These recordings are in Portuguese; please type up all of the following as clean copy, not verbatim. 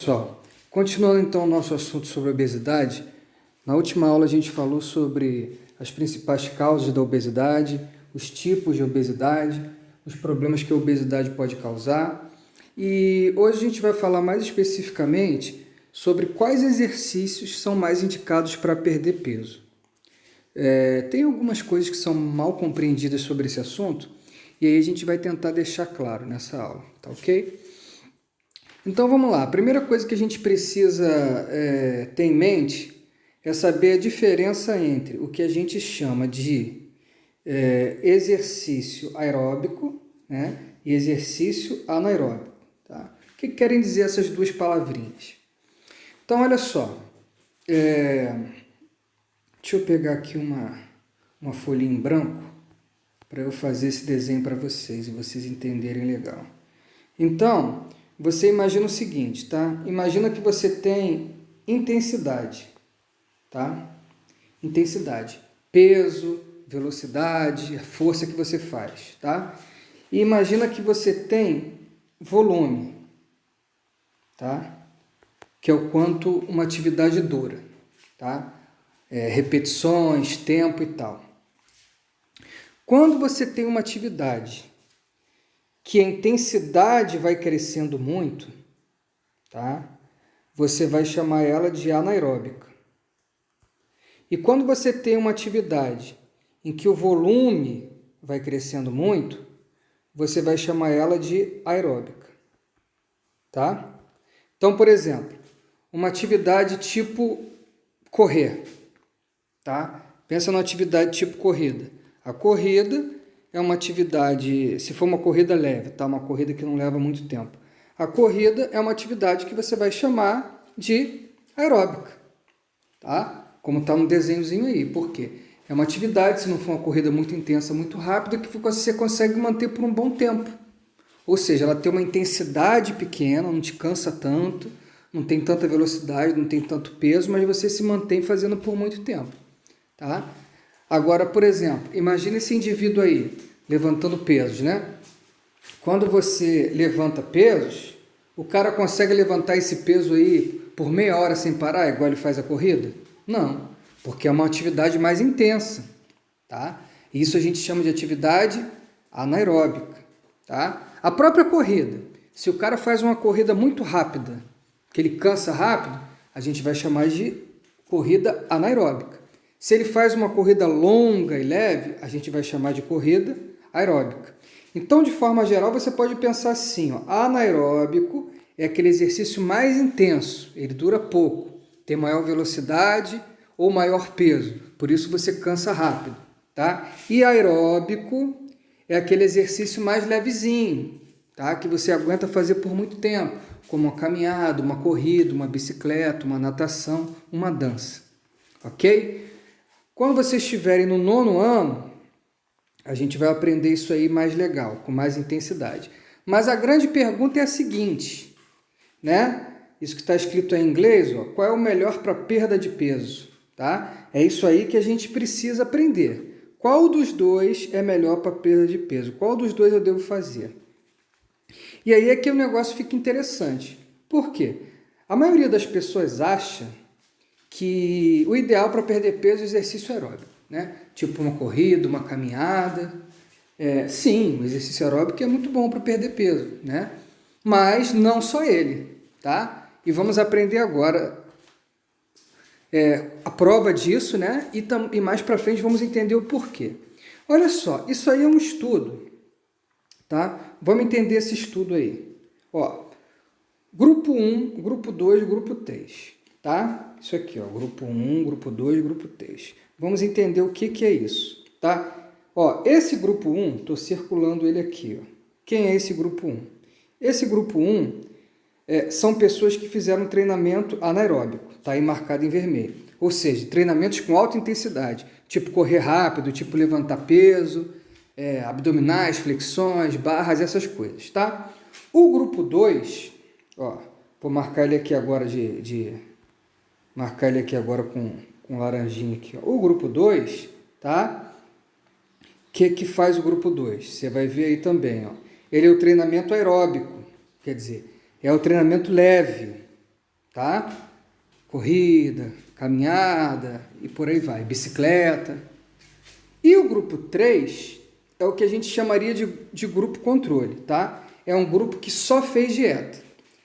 Pessoal, continuando então o nosso assunto sobre obesidade, na última aula a gente falou sobre as principais causas da obesidade, os tipos de obesidade, os problemas que a obesidade pode causar, e hoje a gente vai falar mais especificamente sobre quais exercícios são mais indicados para perder peso. Tem algumas coisas que são mal compreendidas sobre esse assunto, e aí a gente vai tentar deixar claro nessa aula, tá ok? Então vamos lá, a primeira coisa que a gente precisa ter em mente é saber a diferença entre o que a gente chama de exercício aeróbico, né, e exercício anaeróbico. Tá? O que querem dizer essas duas palavrinhas? Então olha só, deixa eu pegar aqui uma folhinha em branco para eu fazer esse desenho para vocês e vocês entenderem legal. Então, você imagina o seguinte, tá? Imagina que você tem intensidade, tá? Intensidade, peso, velocidade, a força que você faz, tá? E imagina que você tem volume, tá? Que é o quanto uma atividade dura, tá? Repetições, tempo e tal. Quando você tem uma atividade que a intensidade vai crescendo muito, tá? Você vai chamar ela de anaeróbica. E quando você tem uma atividade em que o volume vai crescendo muito, você vai chamar ela de aeróbica, tá? Então, por exemplo, uma atividade tipo correr, tá? Pensa numa atividade tipo corrida. A corrida é uma atividade, se for uma corrida leve, tá? Uma corrida que não leva muito tempo. A corrida é uma atividade que você vai chamar de aeróbica, tá? Como está no desenhozinho aí. Por quê? É uma atividade, se não for uma corrida muito intensa, muito rápida, que você consegue manter por um bom tempo. Ou seja, ela tem uma intensidade pequena, não te cansa tanto, não tem tanta velocidade, não tem tanto peso, mas você se mantém fazendo por muito tempo, tá? Agora, por exemplo, imagine esse indivíduo aí, levantando pesos, né? Quando você levanta pesos, o cara consegue levantar esse peso aí por meia hora sem parar, igual ele faz a corrida? Não, porque é uma atividade mais intensa, tá? Isso a gente chama de atividade anaeróbica, tá? A própria corrida, se o cara faz uma corrida muito rápida, que ele cansa rápido, a gente vai chamar de corrida anaeróbica. Se ele faz uma corrida longa e leve, a gente vai chamar de corrida aeróbica. Então, de forma geral, você pode pensar assim, ó, anaeróbico é aquele exercício mais intenso, ele dura pouco, tem maior velocidade ou maior peso, por isso você cansa rápido, tá? E aeróbico é aquele exercício mais levezinho, tá? Que você aguenta fazer por muito tempo, como uma caminhada, uma corrida, uma bicicleta, uma natação, uma dança, ok? Quando vocês estiverem no 9º ano, a gente vai aprender isso aí mais legal, com mais intensidade. Mas a grande pergunta é a seguinte, né? Isso que está escrito em inglês, ó, qual é o melhor para perda de peso? Tá? É isso aí que a gente precisa aprender. Qual dos dois é melhor para perda de peso? Qual dos dois eu devo fazer? E aí é que o negócio fica interessante. Por quê? A maioria das pessoas acha que o ideal para perder peso é exercício aeróbico, né? Tipo uma corrida, uma caminhada. Sim, o exercício aeróbico é muito bom para perder peso, né? Mas não só ele, tá? E vamos aprender agora a prova disso, né? E mais para frente vamos entender o porquê. Olha só, isso aí é um estudo, tá? Vamos entender esse estudo aí. Ó, grupo 1, grupo 2, grupo 3. Tá? Isso aqui, ó, grupo 1, grupo 2, grupo 3. Vamos entender o que é isso, tá? Ó, esse grupo 1, estou circulando ele aqui, ó. Quem é esse grupo 1? Esse grupo 1 são pessoas que fizeram treinamento anaeróbico, tá aí marcado em vermelho. Ou seja, treinamentos com alta intensidade, tipo correr rápido, tipo levantar peso, abdominais, flexões, barras, essas coisas, tá? O grupo 2, ó, vou marcar ele aqui agora marcar ele aqui agora com laranjinha aqui. Ó. O grupo 2, tá? O que faz o grupo 2? Você vai ver aí também, ó. Ele é o treinamento aeróbico, quer dizer, é o treinamento leve, tá? Corrida, caminhada e por aí vai, bicicleta. E o grupo 3 é o que a gente chamaria de grupo controle, tá? É um grupo que só fez dieta.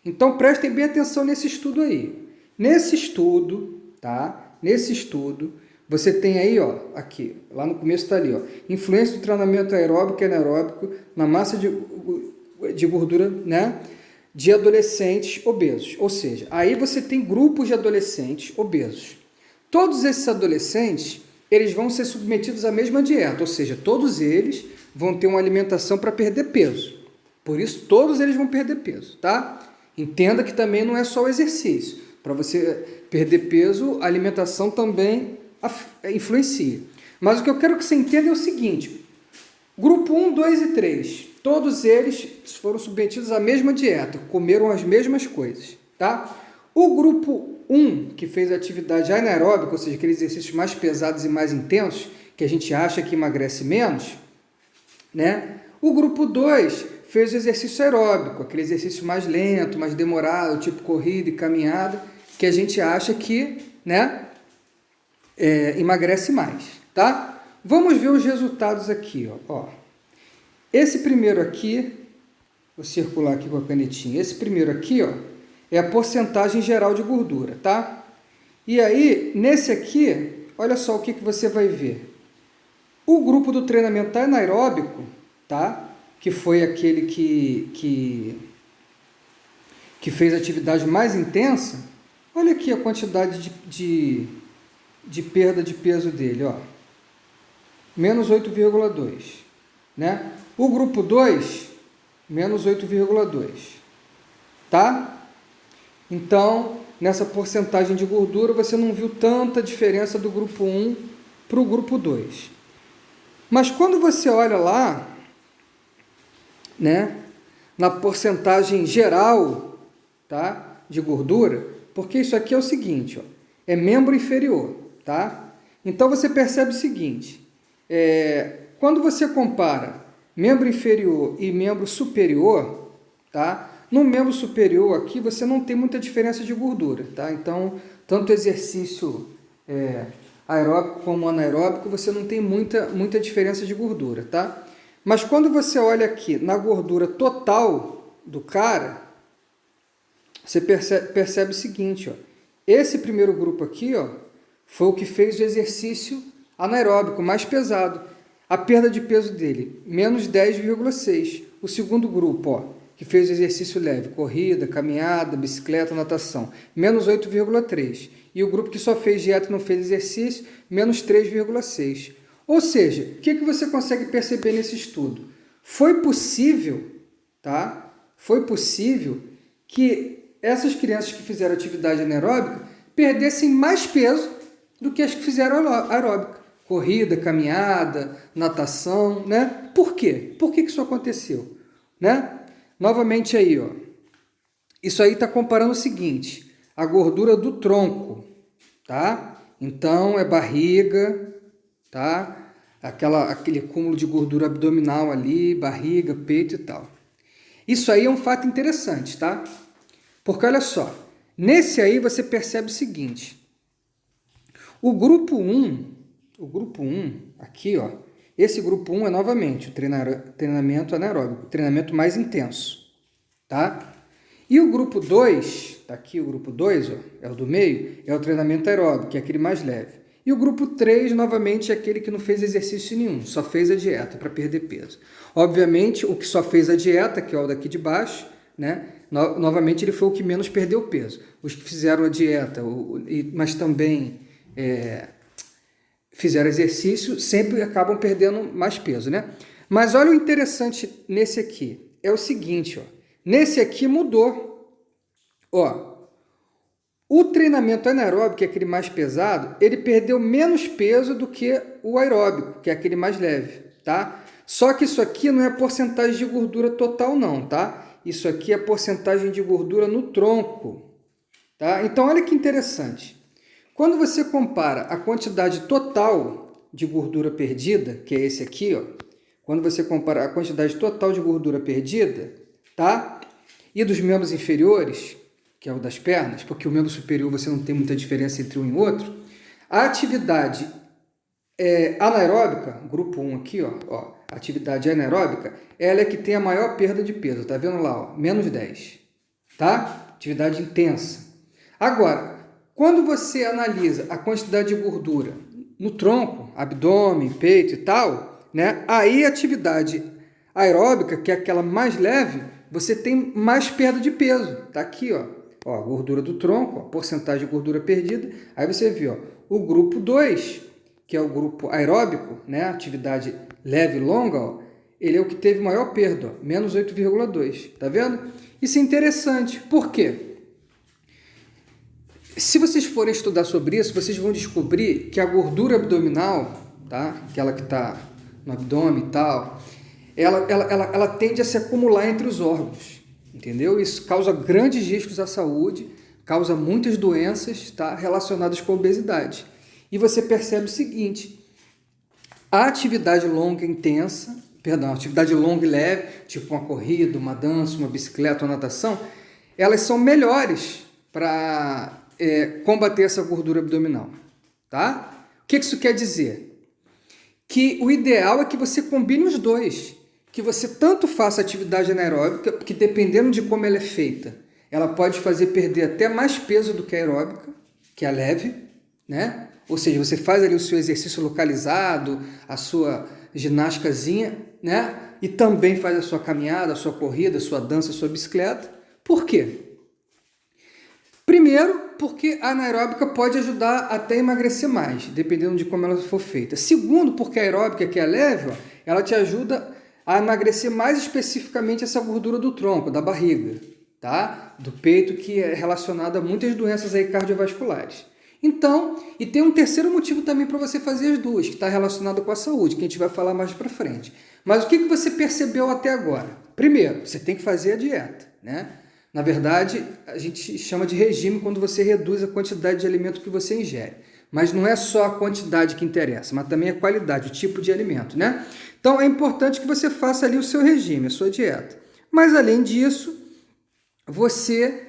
Então prestem bem atenção nesse estudo aí. Nesse estudo, tá? Nesse estudo, você tem aí, ó, aqui, lá no começo está ali, ó, influência do treinamento aeróbico e anaeróbico na massa de gordura, né? De adolescentes obesos. Ou seja, aí você tem grupos de adolescentes obesos. Todos esses adolescentes, eles vão ser submetidos à mesma dieta, ou seja, todos eles vão ter uma alimentação para perder peso. Por isso, todos eles vão perder peso, tá? Entenda que também não é só o exercício. Para você perder peso, a alimentação também influencia. Mas o que eu quero que você entenda é o seguinte: grupo 1, 2 e 3, todos eles foram submetidos à mesma dieta, comeram as mesmas coisas, tá? O grupo 1, que fez atividade anaeróbica, ou seja, aqueles exercícios mais pesados e mais intensos, que a gente acha que emagrece menos, né? O grupo 2 fez o exercício aeróbico, aquele exercício mais lento, mais demorado, tipo corrida e caminhada, que a gente acha que, né, emagrece mais, tá? Vamos ver os resultados aqui, ó. Esse primeiro aqui, vou circular aqui com a canetinha, esse primeiro aqui, ó, é a porcentagem geral de gordura, tá? E aí, nesse aqui, olha só o que você vai ver. O grupo do treinamento anaeróbico, tá? Que foi aquele que fez a atividade mais intensa, olha aqui a quantidade de perda de peso dele, ó. Menos 8,2, né? O grupo 2, menos 8,2, tá? Então, nessa porcentagem de gordura, você não viu tanta diferença do grupo 1 para o grupo 2. Mas quando você olha lá, né, na porcentagem geral, tá, de gordura, porque isso aqui é o seguinte, ó, é membro inferior, tá? Então você percebe o seguinte, quando você compara membro inferior e membro superior, tá? No membro superior aqui você não tem muita diferença de gordura, tá? Então, tanto exercício aeróbico como anaeróbico, você não tem muita diferença de gordura, tá? Mas quando você olha aqui na gordura total do cara, você percebe o seguinte, ó, esse primeiro grupo aqui, ó, foi o que fez o exercício anaeróbico mais pesado. A perda de peso dele, menos 10,6. O segundo grupo, ó, que fez o exercício leve, corrida, caminhada, bicicleta, natação, menos 8,3. E o grupo que só fez dieta e não fez exercício, menos 3,6. Ou seja, o que você consegue perceber nesse estudo? Foi possível, tá? Foi possível que essas crianças que fizeram atividade anaeróbica perdessem mais peso do que as que fizeram aeróbica. Corrida, caminhada, natação, né? Por quê? Por que isso aconteceu? Né? Novamente aí, ó. Isso aí está comparando o seguinte, a gordura do tronco, tá? Então, é barriga, tá? Aquele acúmulo de gordura abdominal ali, barriga, peito e tal. Isso aí é um fato interessante, tá? Porque olha só, nesse aí você percebe o seguinte, o grupo 1, aqui, ó, esse grupo 1 é novamente o treinamento anaeróbico, o treinamento mais intenso, tá? E o grupo 2, tá aqui o grupo 2, ó, é o do meio, é o treinamento aeróbico, que é aquele mais leve. E o grupo 3, novamente, é aquele que não fez exercício nenhum, só fez a dieta para perder peso. Obviamente, o que só fez a dieta, que é o daqui de baixo, né? Novamente, ele foi o que menos perdeu peso. Os que fizeram a dieta, mas também fizeram exercício, sempre acabam perdendo mais peso, né? Mas olha o interessante nesse aqui, é o seguinte, ó, nesse aqui mudou, ó, o treinamento anaeróbico, que é aquele mais pesado, ele perdeu menos peso do que o aeróbico, que é aquele mais leve, tá? Só que isso aqui não é porcentagem de gordura total não, tá? Isso aqui é porcentagem de gordura no tronco, tá? Então olha que interessante. Quando você compara a quantidade total de gordura perdida, que é esse aqui, ó, quando você compara a quantidade total de gordura perdida, tá? E dos membros inferiores, que é o das pernas, porque o membro superior você não tem muita diferença entre um e outro, a atividade anaeróbica, grupo 1 aqui, ó, atividade anaeróbica, ela é que tem a maior perda de peso, tá vendo lá, ó, menos 10, tá? Atividade intensa. Agora, quando você analisa a quantidade de gordura no tronco, abdômen, peito e tal, né? Aí a atividade aeróbica, que é aquela mais leve, você tem mais perda de peso. Tá aqui, ó, gordura do tronco, ó, porcentagem de gordura perdida. Aí você vê, ó, o grupo 2, que é o grupo aeróbico, né? Atividade leve e longa, ó, ele é o que teve maior perda, ó, menos 8,2. Tá vendo? Isso é interessante. Por quê? Se vocês forem estudar sobre isso, vocês vão descobrir que a gordura abdominal, tá? Aquela que está no abdômen e tal, ela tende a se acumular entre os órgãos, entendeu? Isso causa grandes riscos à saúde, causa muitas doenças, tá? Relacionadas com a obesidade. E você percebe o seguinte, a atividade longa e intensa, perdão, a atividade longa e leve, tipo uma corrida, uma dança, uma bicicleta, uma natação, elas são melhores para combater essa gordura abdominal, tá? O que isso quer dizer? Que o ideal é que você combine os dois, que você tanto faça atividade anaeróbica, que dependendo de como ela é feita, ela pode fazer perder até mais peso do que a aeróbica, que é a leve, né? Ou seja, você faz ali o seu exercício localizado, a sua ginásticazinha, né? E também faz a sua caminhada, a sua corrida, a sua dança, a sua bicicleta. Por quê? Primeiro, porque a anaeróbica pode ajudar até a emagrecer mais, dependendo de como ela for feita. Segundo, porque a aeróbica, que é leve, ó, ela te ajuda a emagrecer mais especificamente essa gordura do tronco, da barriga, tá? Do peito, que é relacionada a muitas doenças aí cardiovasculares. Então, e tem um terceiro motivo também para você fazer as duas, que está relacionado com a saúde, que a gente vai falar mais para frente. Mas o que você percebeu até agora? Primeiro, você tem que fazer a dieta, né? Na verdade, a gente chama de regime quando você reduz a quantidade de alimento que você ingere. Mas não é só a quantidade que interessa, mas também a qualidade, o tipo de alimento, né? Então, é importante que você faça ali o seu regime, a sua dieta. Mas, além disso, você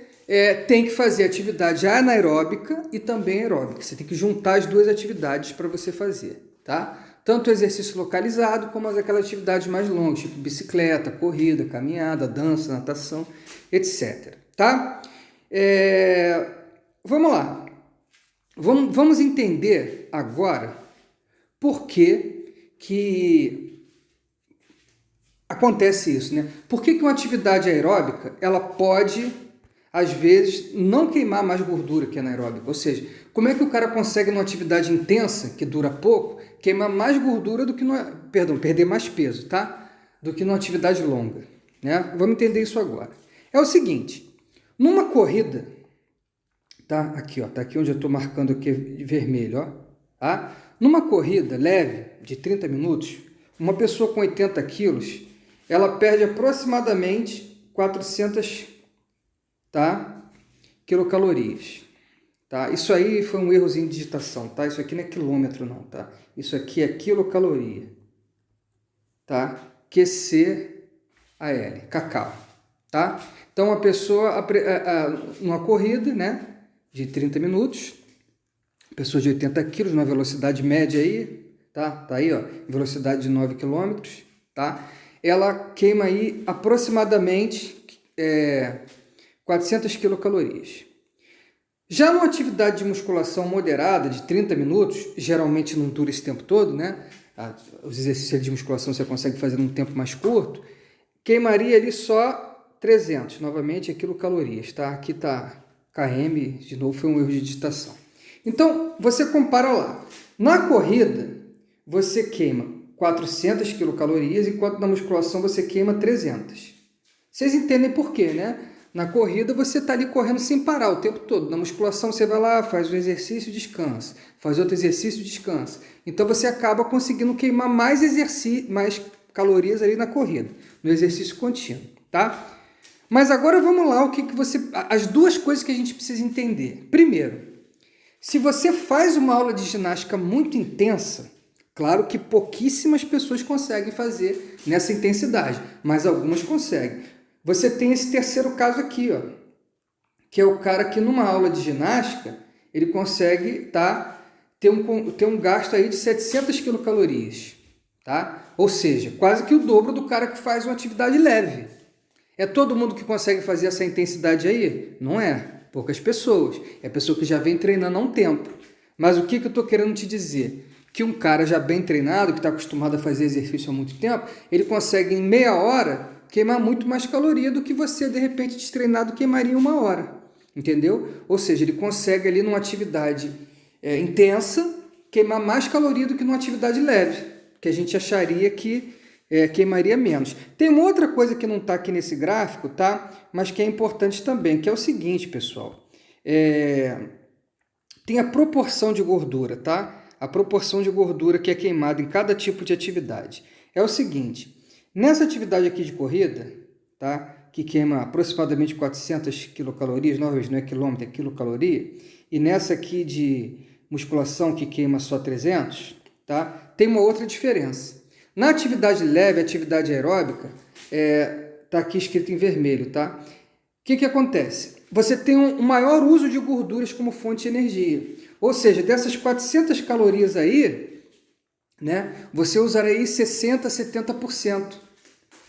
tem que fazer atividade anaeróbica e também aeróbica. Você tem que juntar as duas atividades para você fazer, tá? Tanto o exercício localizado como aquelas atividades mais longas, tipo bicicleta, corrida, caminhada, dança, natação, etc. Tá? Vamos lá. Vamos entender agora por que acontece isso, né? Por que uma atividade aeróbica ela pode, às vezes, não queimar mais gordura que a anaeróbica? Ou seja, como é que o cara consegue, numa atividade intensa, que dura pouco, queimar mais gordura do que perder mais peso, tá? Do que numa atividade longa, né? Vamos entender isso agora. É o seguinte, numa corrida, tá? Aqui, ó, tá aqui onde eu estou marcando aqui vermelho, ó, tá? Numa corrida leve de 30 minutos, uma pessoa com 80 quilos, ela perde aproximadamente 400, tá? Quilocalorias. Tá? Isso aí foi um errozinho de digitação, tá? Isso aqui não é quilômetro não, tá? Isso aqui é quilocaloria, tá? QCAL, cacau, tá? Então, a pessoa, numa corrida, né, de 30 minutos, pessoa de 80 quilos, numa velocidade média aí, tá? Tá aí, ó, velocidade de 9 km, tá? Ela queima aí aproximadamente 400 quilocalorias. Já numa atividade de musculação moderada, de 30 minutos, geralmente não dura esse tempo todo, né? Os exercícios de musculação você consegue fazer num tempo mais curto, queimaria ali só 300, novamente, quilocalorias, tá? Aqui tá km, de novo foi um erro de digitação. Então, você compara lá. Na corrida, você queima 400 quilocalorias, enquanto na musculação você queima 300. Vocês entendem por quê, né? Na corrida você está ali correndo sem parar o tempo todo. Na musculação você vai lá, faz um exercício, descansa. Faz outro exercício, descansa. Então você acaba conseguindo queimar mais calorias ali na corrida, no exercício contínuo, tá? Mas agora vamos lá, as duas coisas que a gente precisa entender. Primeiro, se você faz uma aula de ginástica muito intensa, claro que pouquíssimas pessoas conseguem fazer nessa intensidade, mas algumas conseguem. Você tem esse terceiro caso aqui, ó, que é o cara que numa aula de ginástica, ele consegue ter um gasto aí de 700 quilocalorias, tá? Ou seja, quase que o dobro do cara que faz uma atividade leve. É todo mundo que consegue fazer essa intensidade aí? Não é. Poucas pessoas. É a pessoa que já vem treinando há um tempo. Mas o que eu estou querendo te dizer? Que um cara já bem treinado, que está acostumado a fazer exercício há muito tempo, ele consegue em meia hora queimar muito mais caloria do que você, de repente, destreinado, queimaria em uma hora. Entendeu? Ou seja, ele consegue ali numa atividade intensa queimar mais caloria do que numa atividade leve, que a gente acharia que queimaria menos. Tem uma outra coisa que não está aqui nesse gráfico, tá? Mas que é importante também, que é o seguinte, pessoal. Tem a proporção de gordura, tá? A proporção de gordura que é queimada em cada tipo de atividade. É o seguinte, nessa atividade aqui de corrida, tá? Que queima aproximadamente 400 quilocalorias, não é quilômetro, é quilocaloria, e nessa aqui de musculação que queima só 300, tá? Tem uma outra diferença. Na atividade leve, atividade aeróbica, tá aqui escrito em vermelho, tá? O que acontece? Você tem um maior uso de gorduras como fonte de energia. Ou seja, dessas 400 calorias aí, né, você usaria aí 60%, 70%,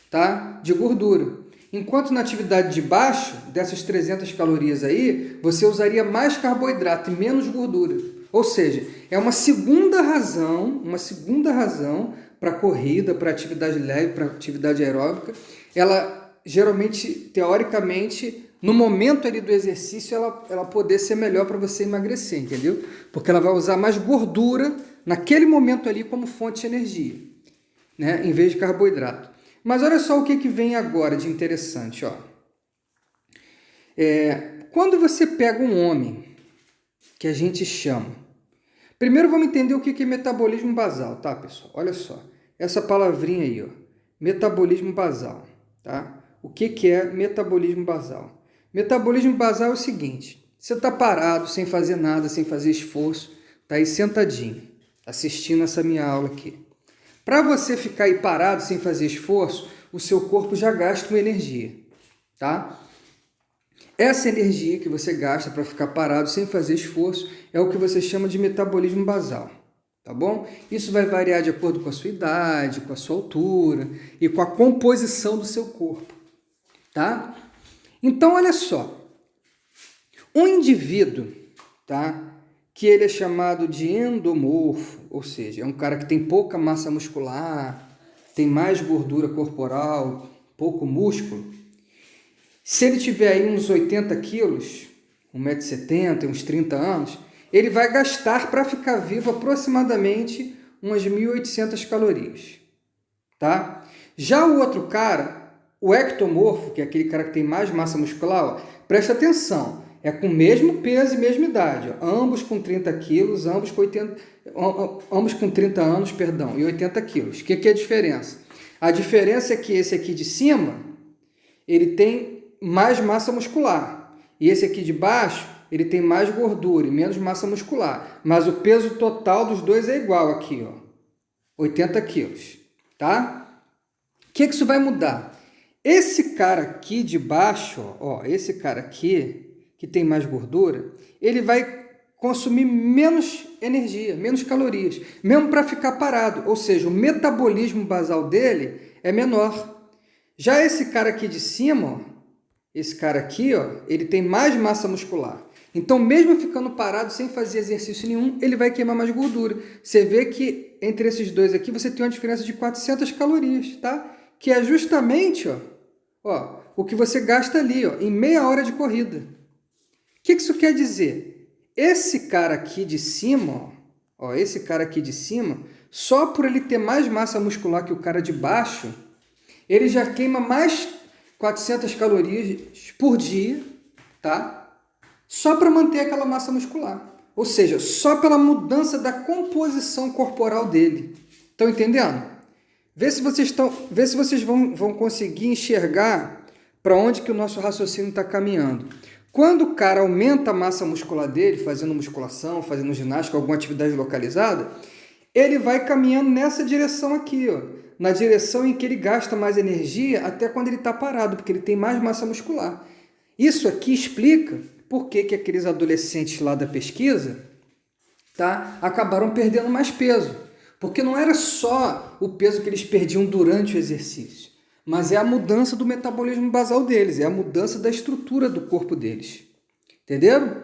tá, de gordura. Enquanto na atividade de baixo, dessas 300 calorias aí, você usaria mais carboidrato e menos gordura. Ou seja, é uma segunda razão para corrida, para atividade leve, para atividade aeróbica. Ela geralmente, teoricamente, no momento ali do exercício, ela poder ser melhor para você emagrecer, entendeu? Porque ela vai usar mais gordura naquele momento ali como fonte de energia, né? Em vez de carboidrato. Mas olha só o que vem agora de interessante, ó. Quando você pega um homem, que a gente chama... Primeiro vamos entender o que é metabolismo basal, tá, pessoal? Olha só, essa palavrinha aí, ó, metabolismo basal, tá? O que é metabolismo basal? Metabolismo basal é o seguinte, você está parado, sem fazer nada, sem fazer esforço, tá aí sentadinho, assistindo essa minha aula aqui. Para você ficar aí parado, sem fazer esforço, o seu corpo já gasta uma energia, tá? Essa energia que você gasta para ficar parado sem fazer esforço é o que você chama de metabolismo basal, tá bom? Isso vai variar de acordo com a sua idade, com a sua altura e com a composição do seu corpo, tá? Então, olha só, um indivíduo, tá, que ele é chamado de endomorfo, ou seja, é um cara que tem pouca massa muscular, tem mais gordura corporal, pouco músculo. Se ele tiver aí uns 80 quilos, 1,70 m, uns 30 anos, ele vai gastar para ficar vivo aproximadamente umas 1.800 calorias, tá? Já o outro cara, o ectomorfo, que é aquele cara que tem mais massa muscular, ó, presta atenção, é com o mesmo peso e mesma idade, ó, ambos com 30 quilos, ambos com 30 anos, perdão, e 80 quilos. O que é a diferença? A diferença é que esse aqui de cima, ele tem mais massa muscular, e esse aqui de baixo, ele tem mais gordura e menos massa muscular, mas o peso total dos dois é igual aqui, ó, 80 quilos, tá? O que isso vai mudar? Esse cara aqui de baixo, ó, esse cara aqui, que tem mais gordura, ele vai consumir menos energia, menos calorias, mesmo para ficar parado, ou seja, o metabolismo basal dele é menor. Já esse cara aqui de cima, ó, esse cara aqui, ó, ele tem mais massa muscular. Então, mesmo ficando parado, sem fazer exercício nenhum, ele vai queimar mais gordura. Você vê que entre esses dois aqui, você tem uma diferença de 400 calorias, tá? Que é justamente, ó, o que você gasta ali, ó, em meia hora de corrida. O que isso quer dizer? Esse cara aqui de cima, ó, esse cara aqui de cima, só por ele ter mais massa muscular que o cara de baixo, ele já queima mais 400 calorias por dia, tá? Só para manter aquela massa muscular. Ou seja, só pela mudança da composição corporal dele. Estão entendendo? Vê se vocês vão conseguir enxergar para onde que o nosso raciocínio está caminhando. Quando o cara aumenta a massa muscular dele, fazendo musculação, fazendo ginástica, alguma atividade localizada, ele vai caminhando nessa direção aqui, ó, na direção em que ele gasta mais energia até quando ele está parado, porque ele tem mais massa muscular. Isso aqui explica por que aqueles adolescentes lá da pesquisa, tá, acabaram perdendo mais peso. Porque não era só o peso que eles perdiam durante o exercício, mas é a mudança do metabolismo basal deles, é a mudança da estrutura do corpo deles. Entenderam?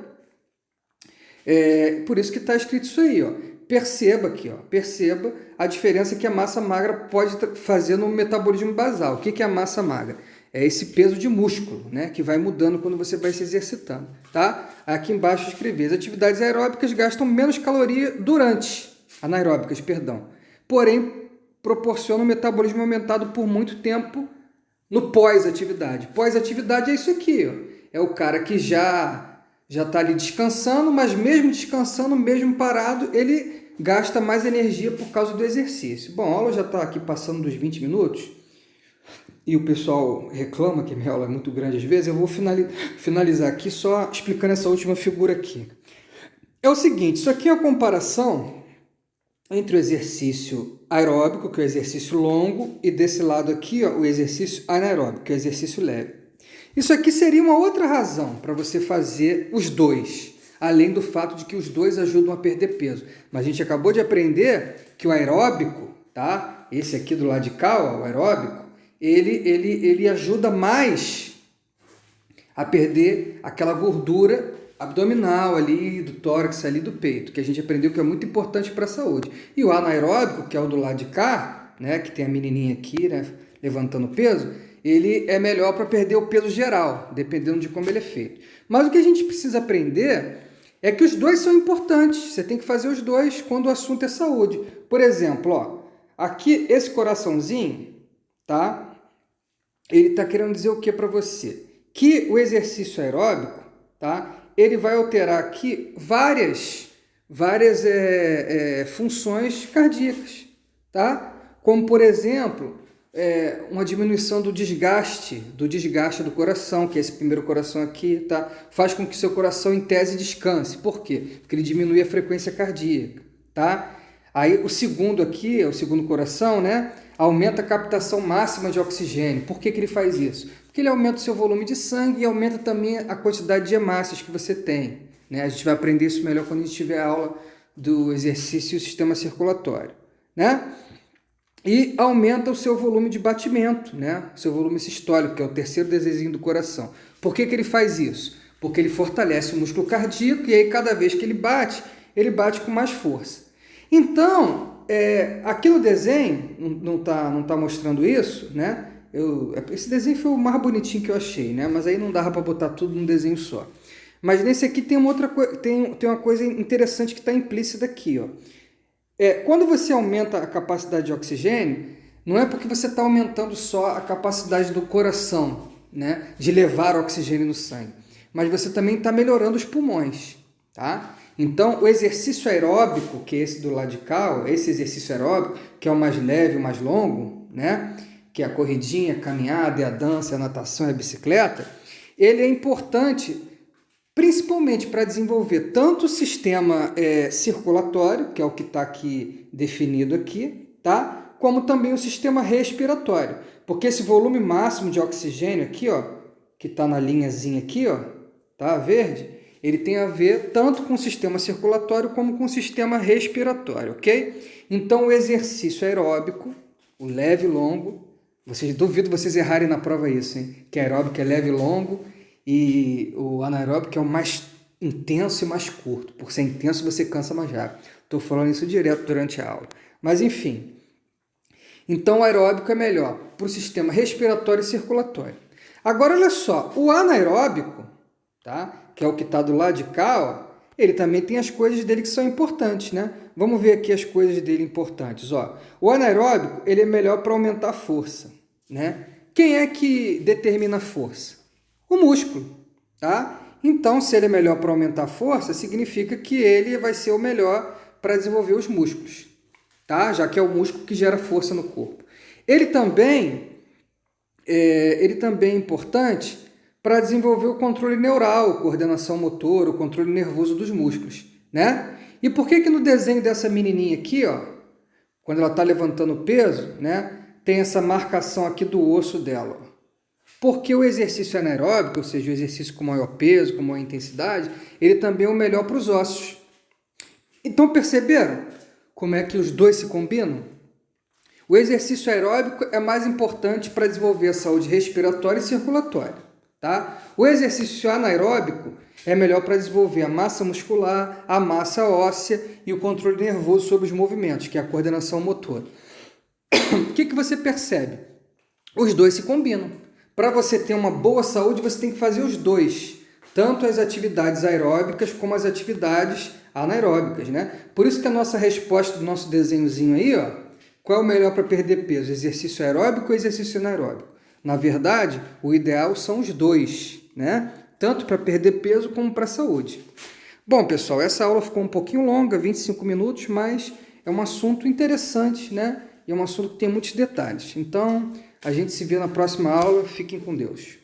Por isso que está escrito isso aí, ó. Perceba aqui, ó, perceba a diferença que a massa magra pode fazer no metabolismo basal. O que é a massa magra? É esse peso de músculo, né, que vai mudando quando você vai se exercitando, tá? Aqui embaixo escrevi, as atividades aeróbicas gastam menos caloria anaeróbicas, perdão. Porém, proporcionam um metabolismo aumentado por muito tempo no pós-atividade. Pós-atividade é isso aqui, ó. É o cara que já está ali descansando, mas mesmo descansando, mesmo parado, ele gasta mais energia por causa do exercício. Bom, a aula já está aqui passando dos 20 minutos e o pessoal reclama que a minha aula é muito grande às vezes. Eu vou finalizar aqui só explicando essa última figura aqui. É o seguinte, isso aqui é a comparação entre o exercício aeróbico, que é o exercício longo, e desse lado aqui, ó, o exercício anaeróbico, que é o exercício leve. Isso aqui seria uma outra razão para você fazer os dois, além do fato de que os dois ajudam a perder peso. Mas a gente acabou de aprender que o aeróbico, tá? Esse aqui do lado de cá, ó, o aeróbico, ele ajuda mais a perder aquela gordura abdominal ali, do tórax ali, do peito, que a gente aprendeu que é muito importante para a saúde. E o anaeróbico, que é o do lado de cá, né, que tem a menininha aqui, né, levantando peso, ele é melhor para perder o peso geral, dependendo de como ele é feito. Mas o que a gente precisa aprender é que os dois são importantes. Você tem que fazer os dois quando o assunto é saúde. Por exemplo, ó, aqui esse coraçãozinho, tá? Ele está querendo dizer o que para você? Que o exercício aeróbico, tá? Ele vai alterar aqui várias funções cardíacas, tá? Como, por exemplo, uma diminuição do desgaste do coração, que é esse primeiro coração aqui, tá? Faz com que seu coração, em tese, descanse. Por quê? Porque ele diminui a frequência cardíaca, tá? Aí o segundo aqui, o segundo coração, né? Aumenta a captação máxima de oxigênio. Por que ele faz isso? Porque ele aumenta o seu volume de sangue e aumenta também a quantidade de hemácias que você tem, né? A gente vai aprender isso melhor quando a gente tiver a aula do exercício e o sistema circulatório, né? E aumenta o seu volume de batimento, né? O seu volume sistólico, que é o terceiro desejo do coração. Por que ele faz isso? Porque ele fortalece o músculo cardíaco e aí cada vez que ele bate com mais força. Então, aqui no desenho, não tá mostrando isso, né? Esse desenho foi o mais bonitinho que eu achei, né? Mas aí não dava para botar tudo num desenho só. Mas nesse aqui tem uma coisa interessante que está implícita aqui, ó. Quando você aumenta a capacidade de oxigênio, não é porque você está aumentando só a capacidade do coração, né, de levar oxigênio no sangue, mas você também está melhorando os pulmões, tá? Então, o exercício aeróbico, que é esse do lado de cá, esse exercício aeróbico, que é o mais leve, o mais longo, né, que é a corridinha, a caminhada, a dança, a natação e a bicicleta, ele é importante principalmente para desenvolver tanto o sistema circulatório, que é o que está aqui definido aqui, tá? Como também o sistema respiratório, porque esse volume máximo de oxigênio aqui, ó, que está na linhazinha aqui, ó, tá, verde, ele tem a ver tanto com o sistema circulatório como com o sistema respiratório, ok? Então, o exercício aeróbico, o leve e longo, duvido vocês errarem na prova isso, hein? Que aeróbico é leve e longo, e o anaeróbico é o mais intenso e mais curto. Por ser intenso, você cansa mais rápido. Estou falando isso direto durante a aula. Mas, enfim. Então, o aeróbico é melhor para o sistema respiratório e circulatório. Agora, olha só. O anaeróbico, tá? Que é o que está do lado de cá, ó, ele também tem as coisas dele que são importantes, né? Vamos ver aqui as coisas dele importantes. Ó. O anaeróbico ele é melhor para aumentar a força, né? Quem é que determina a força? O músculo, tá? Então, se ele é melhor para aumentar a força, significa que ele vai ser o melhor para desenvolver os músculos, tá? Já que é o músculo que gera força no corpo. Ele também é importante para desenvolver o controle neural, coordenação motor, o controle nervoso dos músculos, né? E por que no desenho dessa menininha aqui, ó, quando ela está levantando peso, né, tem essa marcação aqui do osso dela, ó? Porque o exercício anaeróbico, ou seja, o exercício com maior peso, com maior intensidade, ele também é o melhor para os ossos. Então perceberam como é que os dois se combinam? O exercício aeróbico é mais importante para desenvolver a saúde respiratória e circulatória, tá? O exercício anaeróbico é melhor para desenvolver a massa muscular, a massa óssea e o controle nervoso sobre os movimentos, que é a coordenação motora. O que você percebe? Os dois se combinam. Para você ter uma boa saúde, você tem que fazer os dois, tanto as atividades aeróbicas como as atividades anaeróbicas, né? Por isso que a nossa resposta do nosso desenhozinho aí, ó, qual é o melhor para perder peso? Exercício aeróbico ou exercício anaeróbico? Na verdade, o ideal são os dois, né? Tanto para perder peso como para a saúde. Bom, pessoal, essa aula ficou um pouquinho longa, 25 minutos, mas é um assunto interessante, né? E é um assunto que tem muitos detalhes. Então, a gente se vê na próxima aula. Fiquem com Deus.